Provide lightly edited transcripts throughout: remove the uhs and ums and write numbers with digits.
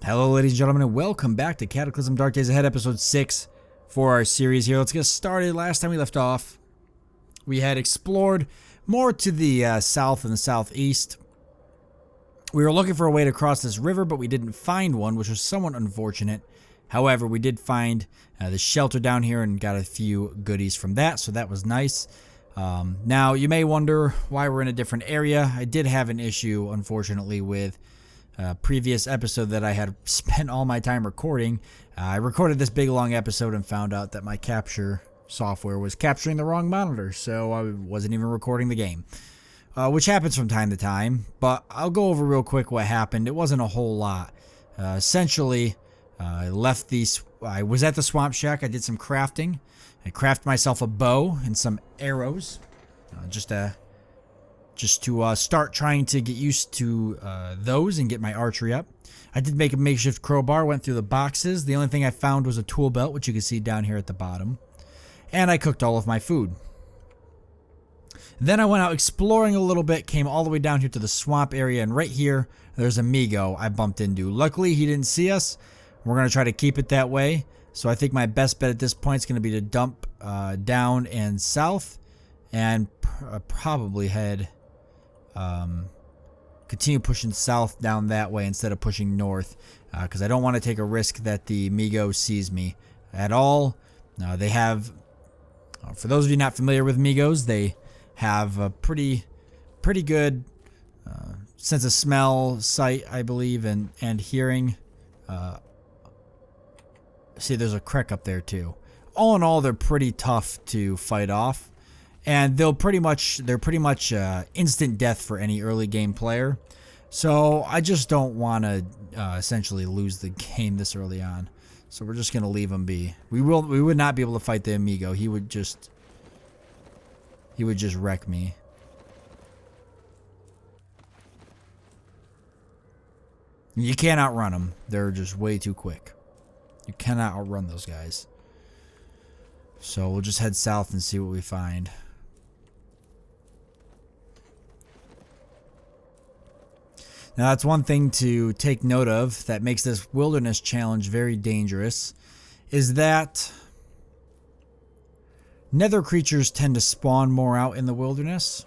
Hello ladies and gentlemen, and welcome back to Cataclysm Dark Days Ahead, episode 6 for our series here. Let's get started. Last time we left off, we had explored more to the south and the southeast. We were looking for a way to cross this river, but we didn't find one, which was somewhat unfortunate. However, we did find the shelter down here and got a few goodies from that, so that was nice. Now, you may wonder why we're in a different area. I did have an issue, unfortunately, with previous episode that I had spent all my time recording. I recorded this big long episode and found out that my capture software was capturing the wrong monitor, so I wasn't even recording the game, which happens from time to time. But I'll go over real quick what happened. It wasn't a whole lot. Essentially, I was at the swamp shack. I did some crafting. I crafted myself a bow and some arrows, just to start trying to get used to those and get my archery up. I did make a makeshift crowbar, went through the boxes. The only thing I found was a tool belt, which you can see down here at the bottom. And I cooked all of my food. Then I went out exploring a little bit, came all the way down here to the swamp area, and right here, there's a Migo I bumped into. Luckily, he didn't see us. We're going to try to keep it that way. So I think my best bet at this point is going to be to dump down and south, and probably head... continue pushing south down that way instead of pushing north, because I don't want to take a risk that the Migo sees me at all. They have, for those of you not familiar with Migos, they have a pretty good sense of smell, sight, I believe, and hearing. See, there's a Krek up there too. All in all, they're pretty tough to fight off. And they're pretty much instant death for any early game player. So I just don't want to essentially lose the game this early on. So we're just gonna leave him be. We would not be able to fight the Amigo. He would just wreck me. You can't outrun them. They're just way too quick. You cannot outrun those guys. So we'll just head south and see what we find. Now, that's one thing to take note of that makes this wilderness challenge very dangerous, is that nether creatures tend to spawn more out in the wilderness.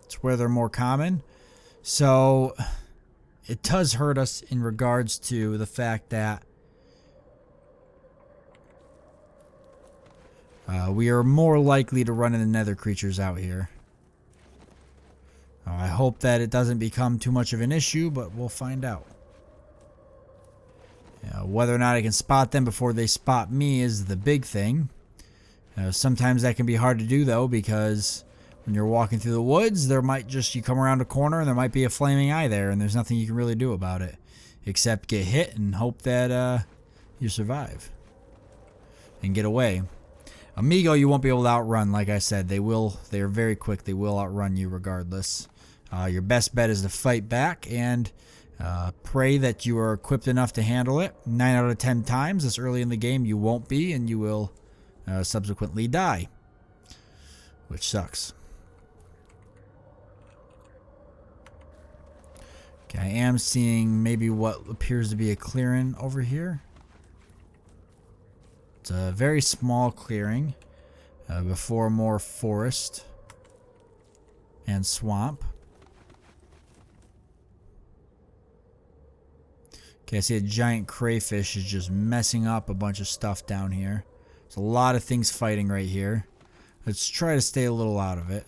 It's where they're more common. So it does hurt us in regards to the fact that we are more likely to run into nether creatures out here. I hope that it doesn't become too much of an issue, but we'll find out. Whether or not I can spot them before they spot me is the big thing. Sometimes that can be hard to do, though, because when you're walking through the woods, you come around a corner and there might be a flaming eye there, and there's nothing you can really do about it except get hit and hope that you survive and get away. Amigo, you won't be able to outrun. Like I said, they are very quick. They will outrun you regardless. Your best bet is to fight back and pray that you are equipped enough to handle it. 9 out of 10 times this early in the game you won't be, and you will subsequently die, which sucks. Okay, I am seeing maybe what appears to be a clearing over here. It's a very small clearing before more forest and swamp. Okay, I see a giant crayfish is just messing up a bunch of stuff down here. There's a lot of things fighting right here. Let's try to stay a little out of it.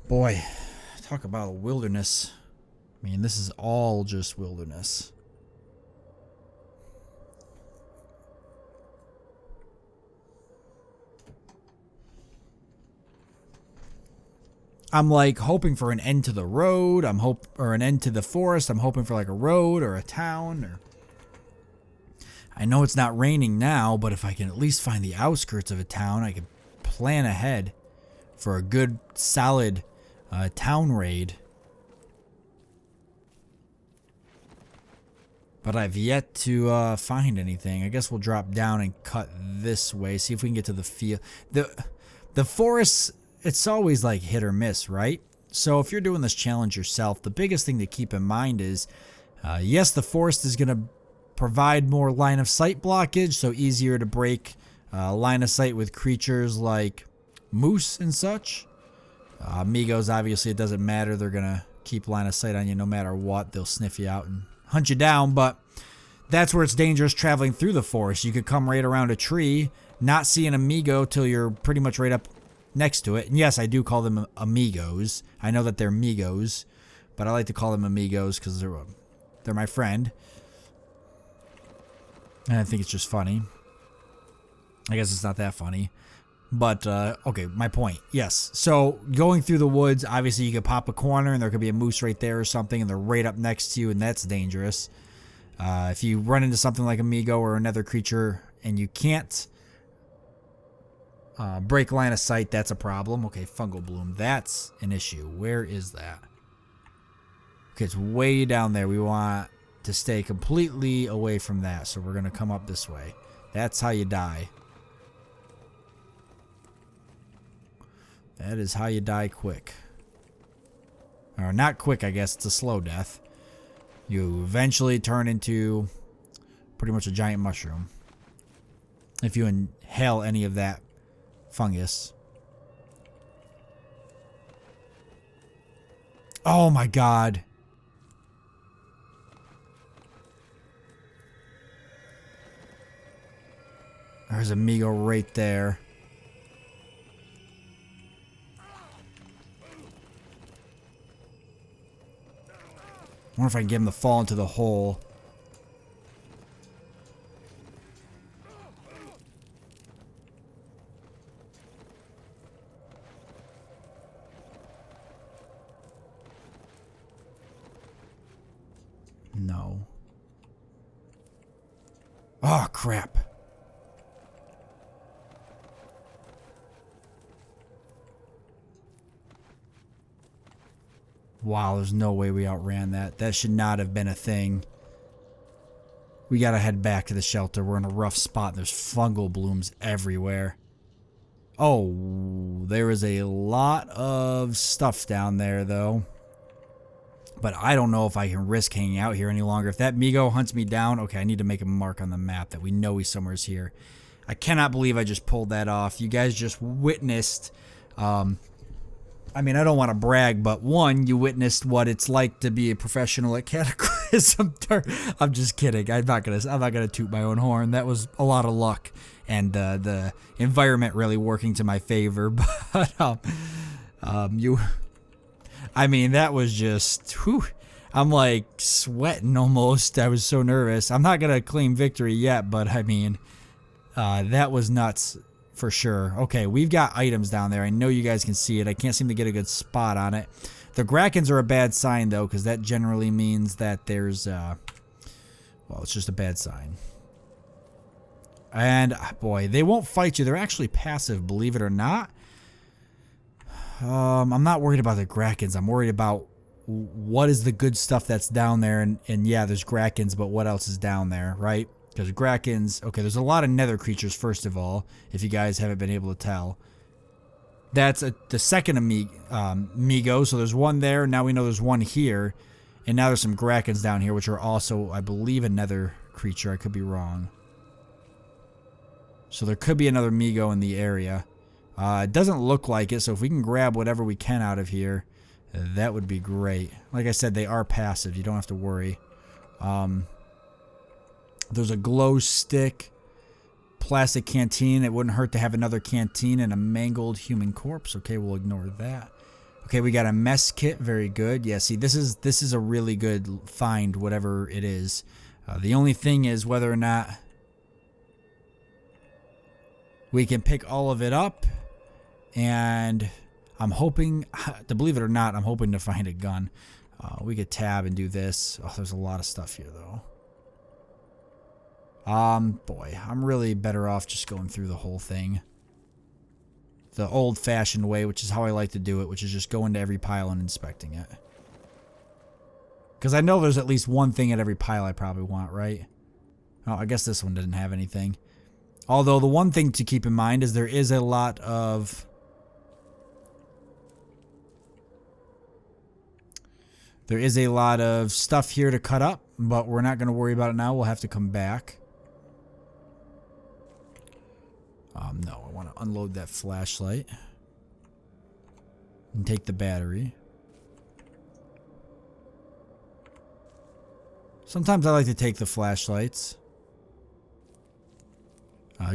Boy, talk about a wilderness. I mean, this is all just wilderness. I'm like hoping for an end to the road. Or an end to the forest. I'm hoping for like a road or a town. Or I know it's not raining now, but if I can at least find the outskirts of a town, I can plan ahead for a good, solid town raid. But I've yet to find anything. I guess we'll drop down and cut this way. See if we can get to the field. The forests it's always like hit or miss, right? So if you're doing this challenge yourself, the biggest thing to keep in mind is, yes, the forest is going to provide more line of sight blockage, so easier to break line of sight with creatures like moose and such. Amigos, obviously, it doesn't matter. They're going to keep line of sight on you no matter what. They'll sniff you out and hunt you down, but that's where it's dangerous traveling through the forest. You could come right around a tree, not see an amigo till you're pretty much right up next to it. And yes, I do call them amigos. I know that they're migos, but I like to call them amigos because they're my friend. And I think it's just funny. I guess it's not that funny. But, okay, my point. Yes. So, going through the woods, obviously you could pop a corner and there could be a moose right there or something and they're right up next to you and that's dangerous. If you run into something like Amigo or another creature and you can't break line of sight, that's a problem. Okay, fungal bloom. That's an issue. Where is that? Okay, it's way down there. We want to stay completely away from that. So we're going to come up this way. That's how you die. That is how you die quick. Or not quick, I guess. It's a slow death. You eventually turn into pretty much a giant mushroom. If you inhale any of that fungus. Oh my god. There's a Amigo right there. I wonder if I can get him to fall into the hole. No. Oh, crap. Wow, there's no way we outran that. That should not have been a thing. We gotta head back to the shelter. We're in a rough spot. There's fungal blooms everywhere. Oh, there is a lot of stuff down there, though. But I don't know if I can risk hanging out here any longer. If that Migo hunts me down, okay, I need to make a mark on the map that we know he's somewhere here. I cannot believe I just pulled that off. You guys just witnessed... I mean, I don't want to brag, but one, you witnessed what it's like to be a professional at Cataclysm Dark. I'm just kidding. I'm not gonna toot my own horn. That was a lot of luck and the environment really working to my favor. But I mean, that was just. Whew, I'm like sweating almost. I was so nervous. I'm not gonna claim victory yet, but I mean, that was nuts. For sure. Okay, we've got items down there. I know you guys can see it. I can't seem to get a good spot on it. The Grakens are a bad sign, though, because that generally means that there's, well, it's just a bad sign. And, boy, they won't fight you. They're actually passive, believe it or not. I'm not worried about the Grakens. I'm worried about what is the good stuff that's down there. And yeah, there's Grakens, but what else is down there, right? Because Grakens, okay, there's a lot of nether creatures, first of all, if you guys haven't been able to tell. That's the second Amigo, so there's one there, now we know there's one here, and now there's some Grakens down here, which are also, I believe, a nether creature. I could be wrong. So there could be another Amigo in the area. It doesn't look like it, so if we can grab whatever we can out of here, that would be great. Like I said, they are passive, you don't have to worry. There's a glow stick, plastic canteen. It wouldn't hurt to have another canteen and a mangled human corpse. Okay, we'll ignore that. Okay, we got a mess kit. Very good. Yeah, see, this is a really good find, whatever it is. The only thing is whether or not we can pick all of it up. And I'm hoping, to believe it or not, I'm hoping to find a gun. We could tab and do this. Oh, there's a lot of stuff here, though. Boy, I'm really better off just going through the whole thing. The old-fashioned way, which is how I like to do it, which is just go into every pile and inspecting it. Because I know there's at least one thing at every pile I probably want, right? Oh, I guess this one didn't have anything. Although the one thing to keep in mind is there is a lot of There is a lot of stuff here to cut up, but we're not going to worry about it now. We'll have to come back. No, I want to unload that flashlight. And take the battery. Sometimes I like to take the flashlights.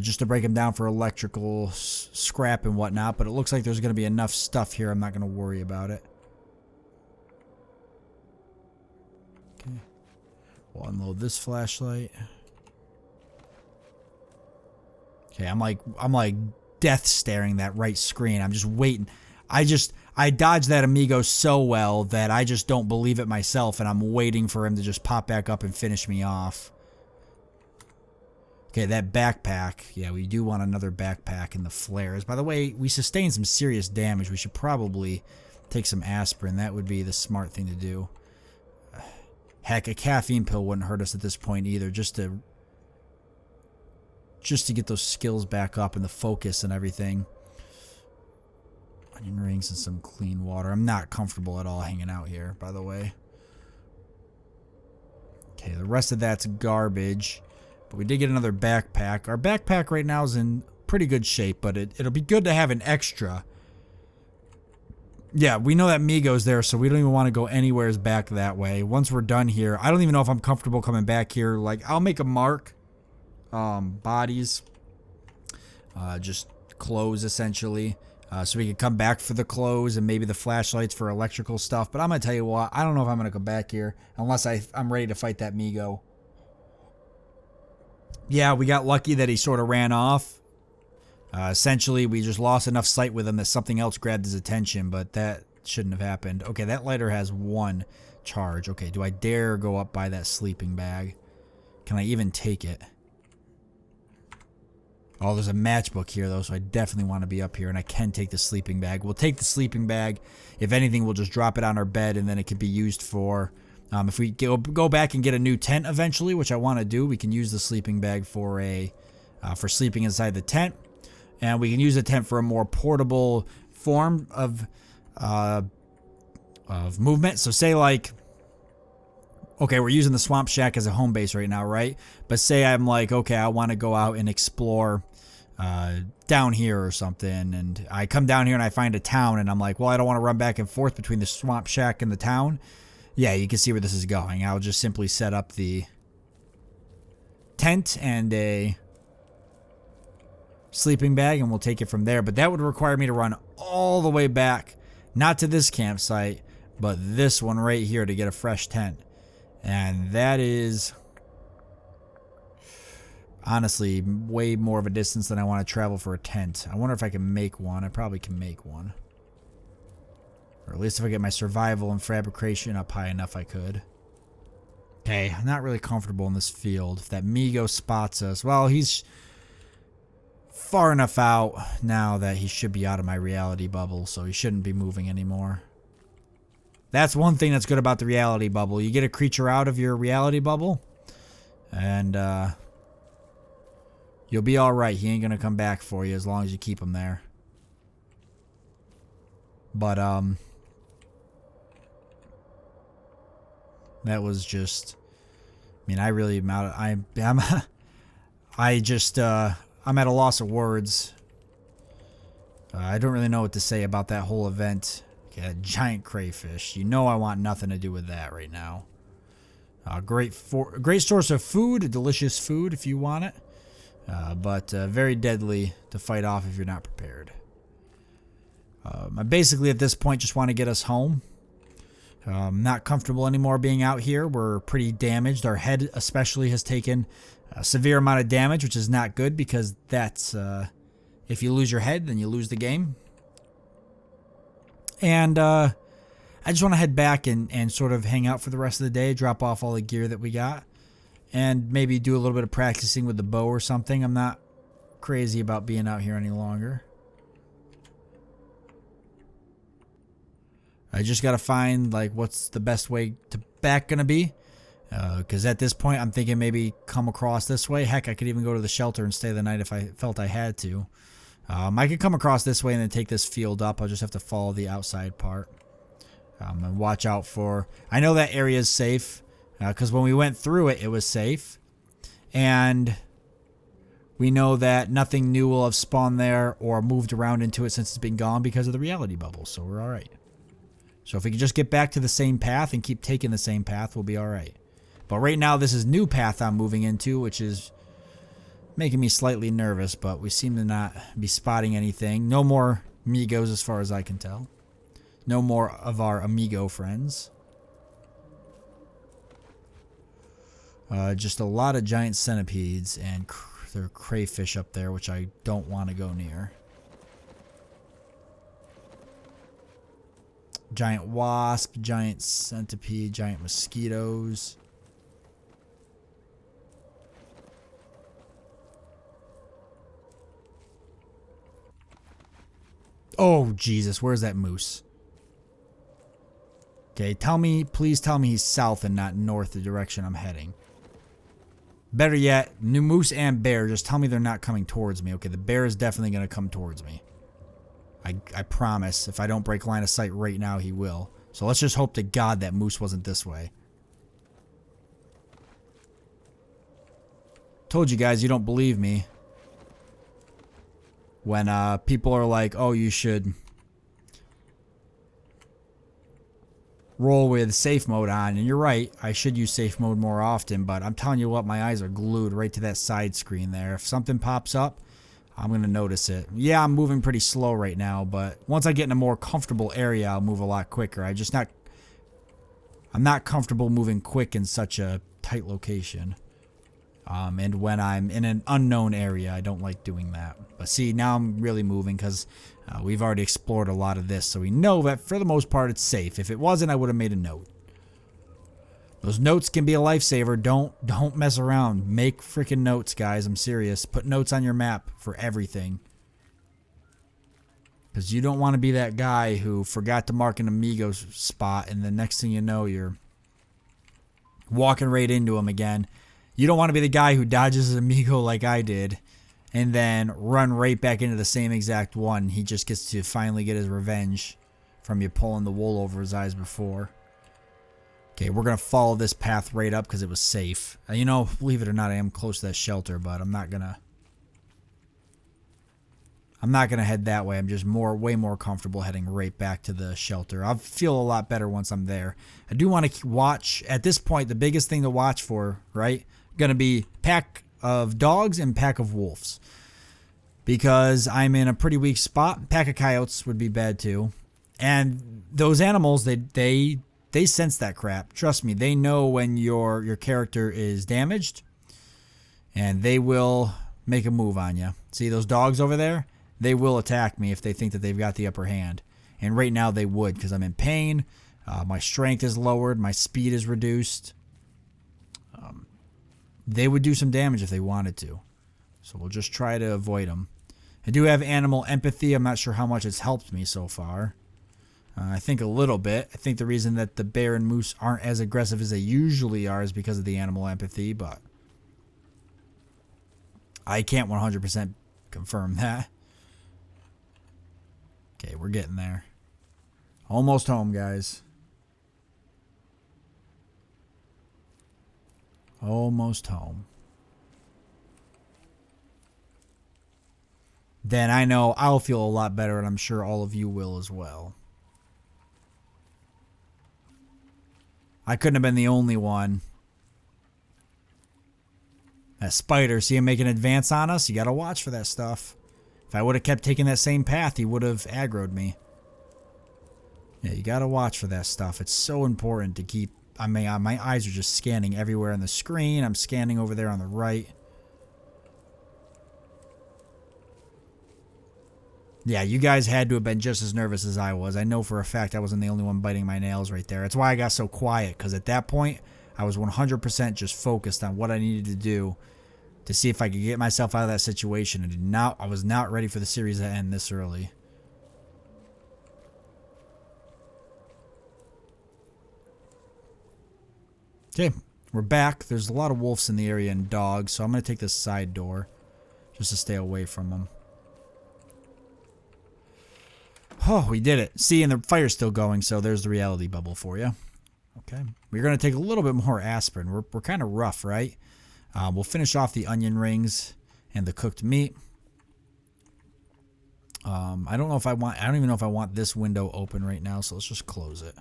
Just to break them down for electrical scrap and whatnot. But it looks like there's going to be enough stuff here. I'm not going to worry about it. Okay. We'll unload this flashlight. Okay, I'm like death staring that right screen. I'm just waiting. I dodged that Amigo so well that I just don't believe it myself, and I'm waiting for him to just pop back up and finish me off. Okay, that backpack. Yeah, we do want another backpack in the flares. By the way, we sustained some serious damage. We should probably take some aspirin. That would be the smart thing to do. Heck, a caffeine pill wouldn't hurt us at this point either, just to get those skills back up and the focus and everything. Onion rings and some clean water. I'm not comfortable at all hanging out here, by the way. Okay, the rest of that's garbage. But we did get another backpack. Our backpack right now is in pretty good shape, but it'll be good to have an extra. Yeah, we know that Migo's there, so we don't even want to go anywhere back that way. Once we're done here, I don't even know if I'm comfortable coming back here. Like, I'll make a mark. Bodies. Just clothes, essentially. So we could come back for the clothes and maybe the flashlights for electrical stuff. But I'm going to tell you what, I don't know if I'm going to come back here unless I'm ready to fight that Migo. Yeah, we got lucky that he sort of ran off. Essentially, we just lost enough sight with him that something else grabbed his attention, but that shouldn't have happened. Okay, that lighter has 1 charge. Okay, do I dare go up by that sleeping bag? Can I even take it? Oh, there's a matchbook here, though, so I definitely want to be up here, and I can take the sleeping bag. We'll take the sleeping bag. If anything, we'll just drop it on our bed, and then it can be used for... if we go back and get a new tent eventually, which I want to do, we can use the sleeping bag for sleeping inside the tent. And we can use the tent for a more portable form of movement. So say like... Okay, we're using the swamp shack as a home base right now, right? But say I'm like, okay, I want to go out and explore down here or something. And I come down here and I find a town and I'm like, well, I don't want to run back and forth between the swamp shack and the town. Yeah, you can see where this is going. I'll just simply set up the tent and a sleeping bag and we'll take it from there. But that would require me to run all the way back, not to this campsite, but this one right here to get a fresh tent. And that is honestly way more of a distance than I want to travel for a tent. I wonder if I can make one. I probably can make one. Or at least if I get my survival and fabrication up high enough, I could. Okay, I'm not really comfortable in this field. If that Migo spots us, well, he's far enough out now that he should be out of my reality bubble, so he shouldn't be moving anymore. That's one thing that's good about the reality bubble. You get a creature out of your reality bubble, and you'll be alright. He ain't going to come back for you as long as you keep him there. But, that was just... I mean, I really am out... I'm at a loss of words. I don't really know what to say about that whole event. Okay, a giant crayfish. You know I want nothing to do with that right now. Great source of food, delicious food if you want it. But very deadly to fight off if you're not prepared. I basically at this point just want to get us home. Not comfortable anymore being out here. We're pretty damaged. Our head especially has taken a severe amount of damage, which is not good because that's... if you lose your head, then you lose the game. And I just want to head back and sort of hang out for the rest of the day, drop off all the gear that we got, and maybe do a little bit of practicing with the bow or something. I'm not crazy about being out here any longer. I just got to find, like, what's the best way to back going to be. Because at this point, I'm thinking maybe come across this way. Heck, I could even go to the shelter and stay the night if I felt I had to. I could come across this way and then take this field up. I'll just have to follow the outside part. And watch out for... I know that area is safe because when we went through it, it was safe. And we know that nothing new will have spawned there or moved around into it since it's been gone because of the reality bubble. So we're all right. So if we can just get back to the same path and keep taking the same path, we'll be all right. But right now, this is new path I'm moving into, which is making me slightly nervous, but we seem to not be spotting anything. No more amigos as far as I can tell. No more of our amigo friends. Just a lot of giant centipedes and there are crayfish up there, which I don't want to go near. Giant wasp, giant centipede, giant mosquitoes. Oh, Jesus, where's that moose? Okay, tell me, please tell me he's south and not north, the direction I'm heading. Better yet, new moose and bear, just tell me they're not coming towards me. Okay, the bear is definitely going to come towards me. I promise. If I don't break line of sight right now, he will. So let's just hope to God that moose wasn't this way. Told you guys you don't believe me. When people are like, oh, you should roll with safe mode on. And you're right, I should use safe mode more often. But I'm telling you what, my eyes are glued right to that side screen there. If something pops up, I'm going to notice it. Yeah, I'm moving pretty slow right now. But once I get in a more comfortable area, I'll move a lot quicker. I'm not comfortable moving quick in such a tight location. And when I'm in an unknown area, I don't like doing that. But see, now I'm really moving because we've already explored a lot of this. So we know that for the most part, it's safe. If it wasn't, I would have made a note. Those notes can be a lifesaver. Don't mess around. Make freaking notes, guys. I'm serious. Put notes on your map for everything. Because you don't want to be that guy who forgot to mark an amigo spot. And the next thing you know, you're walking right into him again. You don't want to be the guy who dodges an amigo like I did and then run right back into the same exact one. He just gets to finally get his revenge from you pulling the wool over his eyes before. Okay, we're going to follow this path right up because it was safe. You know, believe it or not, I am close to that shelter, but I'm not going to head that way. I'm just way more comfortable heading right back to the shelter. I'll feel a lot better once I'm there. I do want to watch, at this point, the biggest thing to watch for, right? Going to be pack of dogs and pack of wolves. Because I'm in a pretty weak spot. Pack of coyotes would be bad too. And those animals, they sense that crap. Trust me, they know when your character is damaged. And they will make a move on you. See those dogs over there? They will attack me if they think that they've got the upper hand. And right now they would because I'm in pain. My strength is lowered. My speed is reduced. They would do some damage if they wanted to. So we'll just try to avoid them. I do have animal empathy. I'm not sure how much it's helped me so far. I think a little bit. I think the reason that the bear and moose aren't as aggressive as they usually are is because of the animal empathy, but I can't 100% confirm that. Okay, we're getting there. Almost home, guys. Almost home. Then I know I'll feel a lot better, and I'm sure all of you will as well. I couldn't have been the only one. That spider, see him make an advance on us? You gotta watch for that stuff. If I would have kept taking that same path, he would have aggroed me. Yeah, you gotta watch for that stuff. It's so important to keep... I mean, my eyes are just scanning everywhere on the screen. I'm scanning over there on the right. Yeah, you guys had to have been just as nervous as I was. I know for a fact I wasn't the only one biting my nails right there. That's why I got so quiet, because at that point, I was 100% just focused on what I needed to do to see if I could get myself out of that situation. I was not ready for the series to end this early. Okay, we're back. There's a lot of wolves in the area and dogs, so I'm going to take this side door just to stay away from them. Oh, we did it. See, and the fire's still going, so there's the reality bubble for you. Okay. We're going to take a little bit more aspirin. We're kind of rough, right? We'll finish off the onion rings and the cooked meat. I don't even know if I want this window open right now, so let's just close it.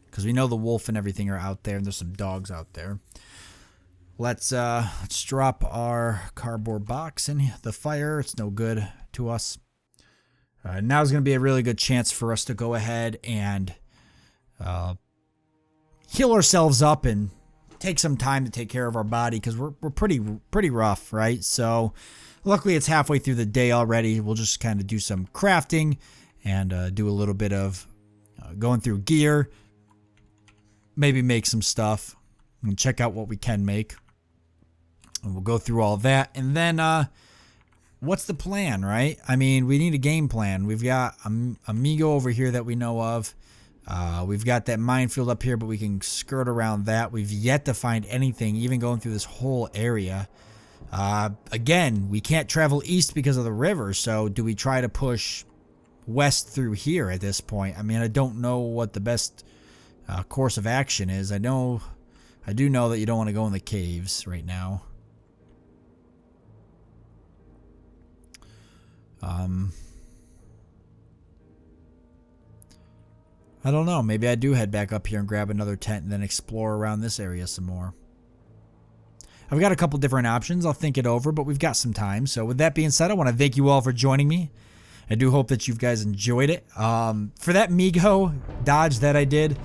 Because we know the wolf and everything are out there, and there's some dogs out there. Let's drop our cardboard box in the fire. It's no good to us. Now's going to be a really good chance for us to go ahead and heal ourselves up and take some time to take care of our body, because we're pretty rough, right? So luckily it's halfway through the day already. We'll just kind of do some crafting and do a little bit of going through gear, maybe make some stuff and check out what we can make. And we'll go through all that, and then what's the plan, right? I mean, we need a game plan. We've got Amigo over here that we know of. We've got that minefield up here, but we can skirt around that. We've yet to find anything, even going through this whole area. Again, we can't travel east because of the river, so do we try to push west through here at this point? I mean, I don't know what the best course of action is. I do know that you don't want to go in the caves right now. I don't know. Maybe I do head back up here and grab another tent and then explore around this area some more. I've got a couple different options. I'll think it over, but we've got some time. So with that being said, I want to thank you all for joining me. I do hope that you guys enjoyed it. For that Migo dodge that I did,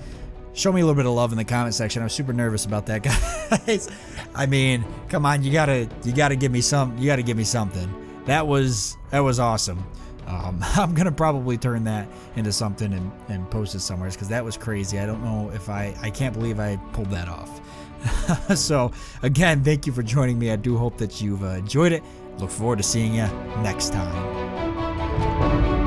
show me a little bit of love in the comment section. I was super nervous about that, guys. I mean, come on, you gotta give me something. That was awesome. I'm gonna probably turn that into something and post it somewhere, because that was crazy. I don't know if I can't believe I pulled that off. So again, thank you for joining me. I do hope that you've enjoyed it. Look forward to seeing you next time.